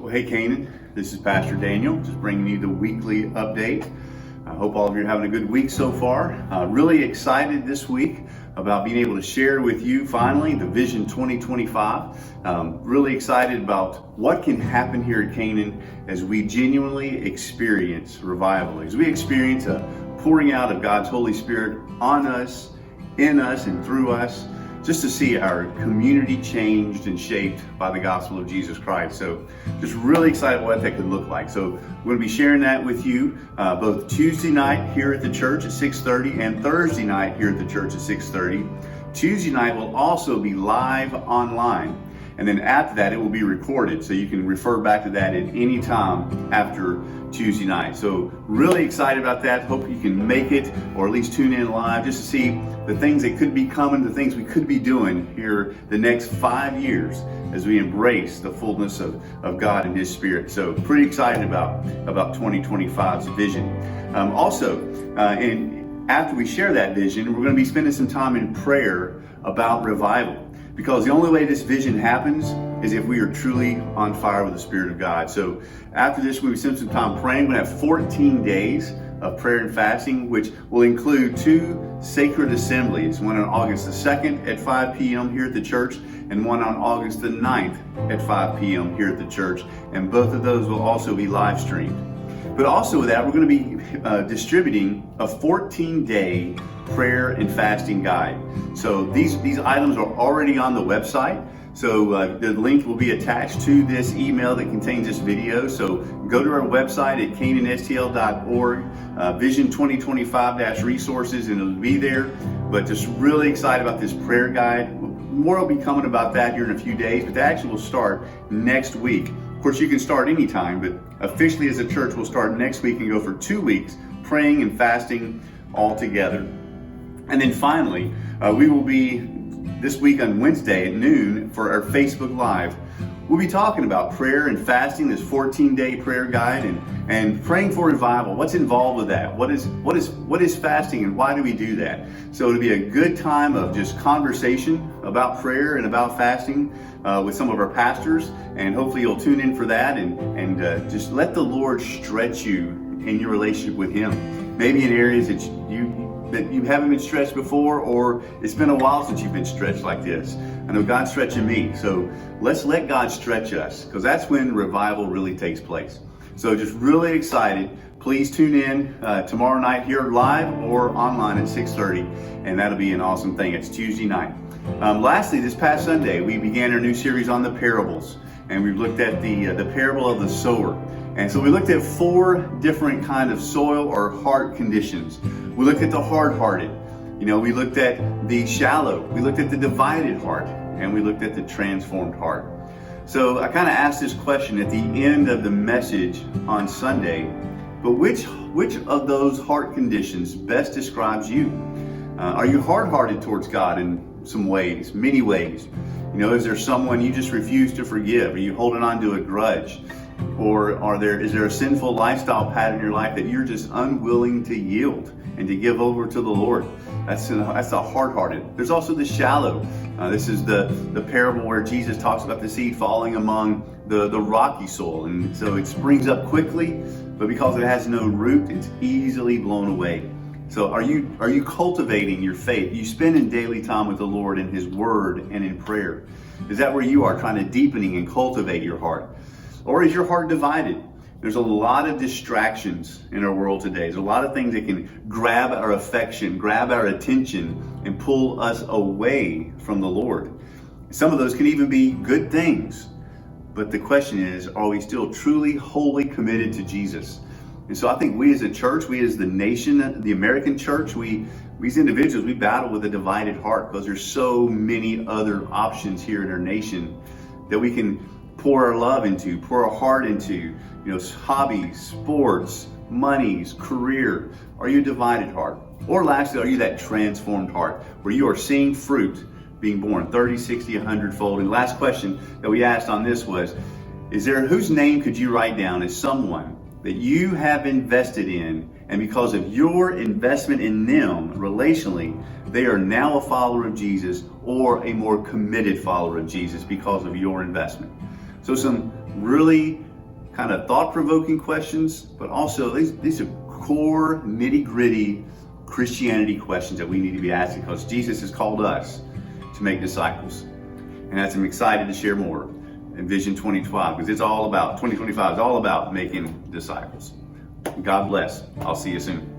Well, hey Canaan, this is Pastor Daniel, just bringing you the weekly update. I hope all of you are having a good week so far. Really excited this week about being able to share with you finally the Vision 2025. Really excited about what can happen here at Canaan as we genuinely experience revival, as we experience a pouring out of God's Holy Spirit on us, in us, and through us, just to see our community changed and shaped by the gospel of Jesus Christ. So just really excited what that could look like. So we're going to be sharing that with you both Tuesday night here at the church at 6:30 and Thursday night here at the church at 6:30. Tuesday night will also be live online. And then after that, it will be recorded. So you can refer back to that at any time after Tuesday night. So really excited about that. Hope you can make it or at least tune in live just to see the things that could be coming, the things we could be doing here the next 5 years as we embrace the fullness of God and His Spirit. So pretty excited about 2025's vision. And after we share that vision, we're going to be spending some time in prayer about revival. Because the only way this vision happens is if we are truly on fire with the Spirit of God. So after this, we spend some time praying. We're going to have 14 days of prayer and fasting, which will include 2 sacred assemblies, one on August the 2nd at 5 p.m. here at the church, and one on August the 9th at 5 p.m. here at the church. And both of those will also be live streamed. But also with that, we're going to be distributing a 14-day prayer and fasting guide. So these items are already on the website. So the link will be attached to this email that contains this video. So go to our website at canaanstl.org, Vision 2025-resources, and it'll be there. But just really excited about this prayer guide. More will be coming about that here in a few days, but that actually will start next week. Of course, you can start anytime, but officially as a church, we'll start next week and go for 2 weeks praying and fasting all together. And then finally, we will be this week on Wednesday at noon for our Facebook Live. We'll be talking about prayer and fasting, this 14-day prayer guide, and praying for revival. What's involved with that? What is fasting, and why do we do that? So it'll be a good time of just conversation about prayer and about fasting with some of our pastors, and hopefully you'll tune in for that and just let the Lord stretch you in your relationship with Him. Maybe in areas that you haven't been stretched before, or it's been a while since you've been stretched like this. I know God's stretching me, so let's let God stretch us, because that's when revival really takes place. So just really excited. Please tune in tomorrow night here live or online at 6:30, and that'll be an awesome thing. It's Tuesday night. Lastly, this past Sunday, we began our new series on the parables, and we've looked at the parable of the sower. And so we looked at 4 different kind of soil or heart conditions. We looked at the hard-hearted. We looked at the shallow. We looked at the divided heart, and we looked at the transformed heart. So I kind of asked this question at the end of the message on Sunday, but which of those heart conditions best describes you? Are you hard-hearted towards God in some ways, many ways? Is there someone you just refuse to forgive? Are you holding on to a grudge? Or is there a sinful lifestyle pattern in your life that you're just unwilling to yield and to give over to the Lord? That's the hard-hearted. There's also the shallow. This is the parable where Jesus talks about the seed falling among the rocky soil. And so it springs up quickly, but because it has no root, it's easily blown away. So are you cultivating your faith? Are you spending daily time with the Lord in His Word and in prayer? Is that where you are trying to deepening and cultivate your heart? Or is your heart divided? There's a lot of distractions in our world today. There's a lot of things that can grab our affection, grab our attention, and pull us away from the Lord. Some of those can even be good things. But the question is, are we still truly, wholly committed to Jesus? And so I think we as a church, we as the nation, the American church, we as individuals, we battle with a divided heart because there's so many other options here in our nation that we can pour our love into, pour our heart into, hobbies, sports, monies, career. Are you a divided heart? Or lastly, are you that transformed heart where you are seeing fruit being born 30, 60, 100-fold? And the last question that we asked on this was, whose name could you write down as someone that you have invested in, and because of your investment in them relationally, they are now a follower of Jesus or a more committed follower of Jesus because of your investment? So some really kind of thought-provoking questions, but also these are core, nitty-gritty Christianity questions that we need to be asking, because Jesus has called us to make disciples. And as I'm excited to share more in Vision 2025, because it's all about, 2025 is all about making disciples. God bless. I'll see you soon.